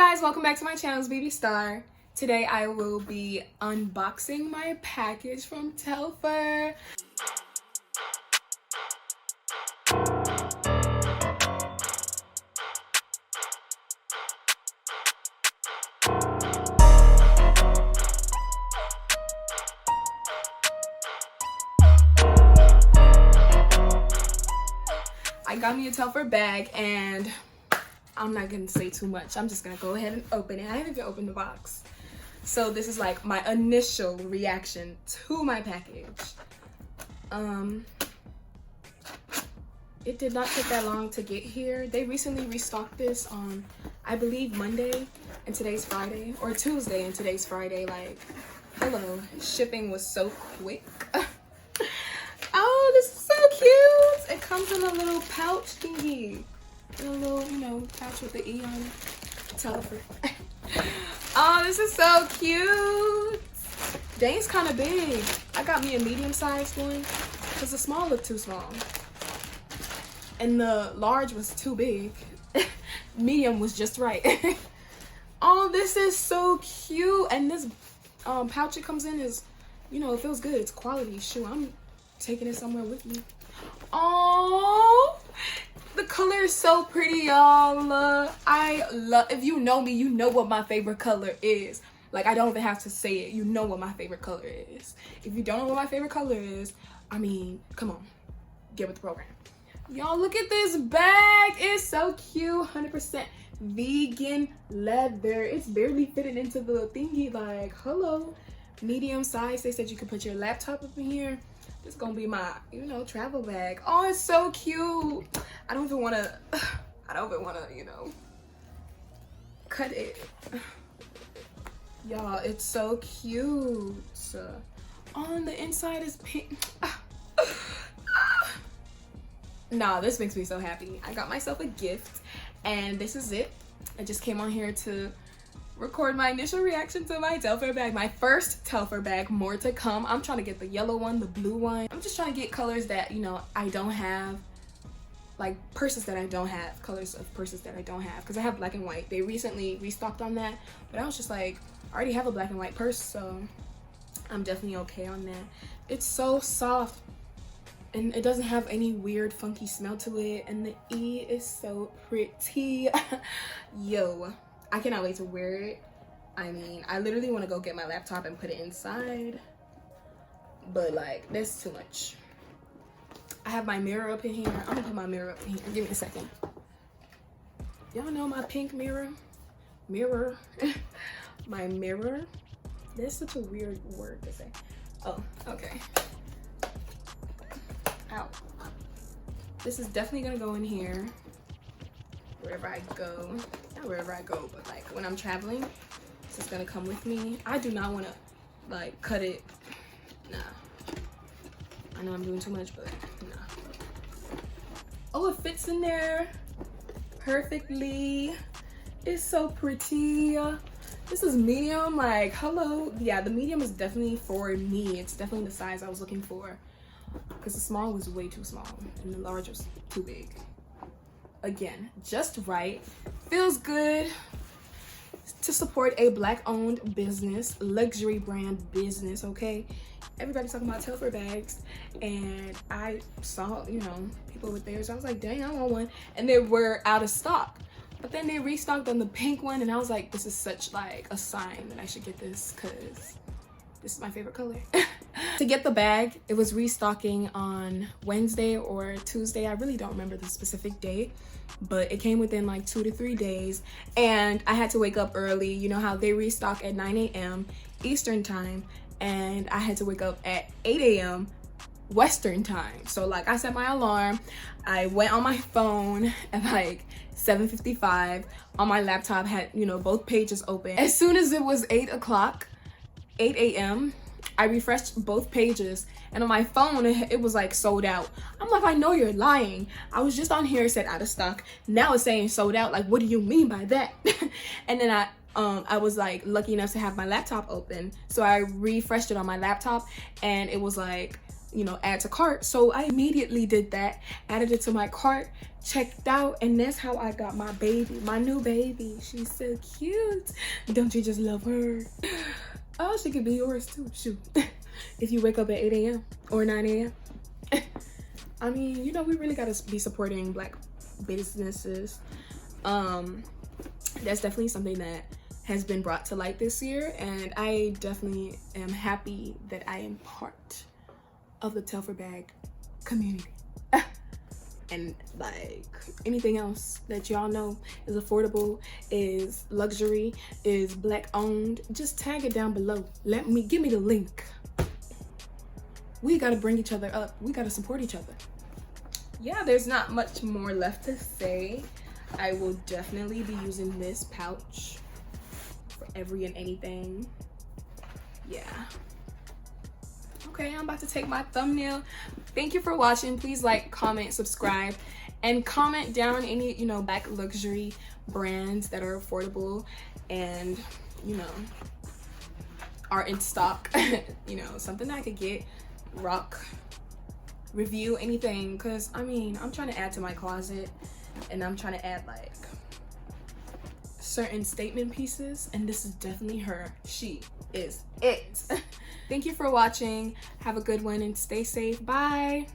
guys, welcome back to my channel, it's BEBESTAR. Today I will be unboxing my package from Telfar. I got me a Telfar bag and I'm not gonna say too much. I'm just gonna go ahead and open it. I haven't even opened the box. So this is like my initial reaction to my package. It did not take that long to get here. They recently restocked this on, I believe, Monday, and today's Friday, or Tuesday and today's Friday. Like, hello, shipping was so quick. Oh, this is so cute. It comes in a little pouch thingy. A little, pouch with the E on it. Telfar. Oh, this is so cute. Dane's kind of big. I got me a medium-sized one because the small looked too small. And the large was too big. Medium was just right. Oh, this is so cute. And this pouch it comes in is, it feels good. It's quality. Shoot, I'm taking it somewhere with me. Oh, the color is so pretty, y'all. If you know me, you know what my favorite color is. Like, I don't even have to say it. You know what my favorite color is. If you don't know what my favorite color is, I mean, come on, get with the program. Y'all, look at this bag. It's so cute. 100% vegan leather. It's barely fitting into the thingy. Like, hello. Medium size. They said you could put your laptop up in here. This is gonna be my, travel bag. Oh, it's so cute. I don't even wanna, cut it. Y'all, it's so cute. On the inside is pink. Nah, this makes me so happy. I got myself a gift, and this is it. I just came on here to record my initial reaction to my Telfar bag. My first Telfar bag, more to come. I'm trying to get the yellow one, the blue one. I'm just trying to get colors that, I don't have. Like purses that I don't have. Colors of purses that I don't have. Because I have black and white. They recently restocked on that. But I was just like, I already have a black and white purse. So I'm definitely okay on that. It's so soft. And it doesn't have any weird funky smell to it. And the E is so pretty. Yo. I cannot wait to wear it. I mean, I literally want to go get my laptop and put it inside. But like, that's too much. I have my mirror up in here. I'm gonna put my mirror up in here. Give me a second. Y'all know my pink mirror? Mirror. My mirror. That's such a weird word to say. Oh, okay. Ow. This is definitely gonna go in here. Wherever I go. Not wherever I go, but like when I'm traveling, this is gonna come with me. I do not want to like cut it. Nah. I know I'm doing too much, but nah. Oh, it fits in there perfectly. It's so pretty. This is medium. Like, hello. Yeah, the medium is definitely for me. It's definitely the size I was looking for, because the small was way too small and the large was too big. Again, just right. Feels good to support a black-owned business, luxury brand business, okay? Everybody's talking about Telfar bags, and I saw, people with theirs. I was like, dang, I want one. And they were out of stock. But then they restocked on the pink one, and I was like, this is such like a sign that I should get this, because this is my favorite color. To get the bag, it was restocking on Wednesday or Tuesday. I really don't remember the specific day, but it came within like 2 to 3 days. And I had to wake up early. You know how they restock at 9 a.m. Eastern time, and I had to wake up at 8 a.m. Western time. So like, I set my alarm. I went on my phone at like 7:55. On my laptop had, both pages open. As soon as it was 8 a.m., I refreshed both pages, and on my phone it was like sold out. I'm like, I know you're lying. I was just on here, it said out of stock. Now it's saying sold out. Like, what do you mean by that? And then I was like lucky enough to have my laptop open, so I refreshed it on my laptop, and it was like you know, add to cart. So I immediately did that, added it to my cart, checked out, and that's how I got my baby, my new baby. She's so cute. Don't you just love her? Oh, she could be yours too, shoot. If you wake up at 8 a.m. or 9 a.m. I mean, you know, we really gotta be supporting Black businesses. That's definitely something that has been brought to light this year, and I definitely am happy that I am part of the Telfar bag community. And like anything else that y'all know is affordable, is luxury, is Black owned, just tag it down below. Give me the link. We gotta bring each other up. We gotta support each other. Yeah, there's not much more left to say. I will definitely be using this pouch for every and anything. Yeah. Okay, I'm about to take my thumbnail. Thank you for watching. Please like, comment, subscribe, and comment down any, you know, Black luxury brands that are affordable and, you know, are in stock. You know, something that I could get, rock, review, anything. Because I mean, I'm trying to add to my closet, and I'm trying to add like certain statement pieces, and this is definitely her. She is it. Thank you for watching. Have a good one and stay safe. Bye.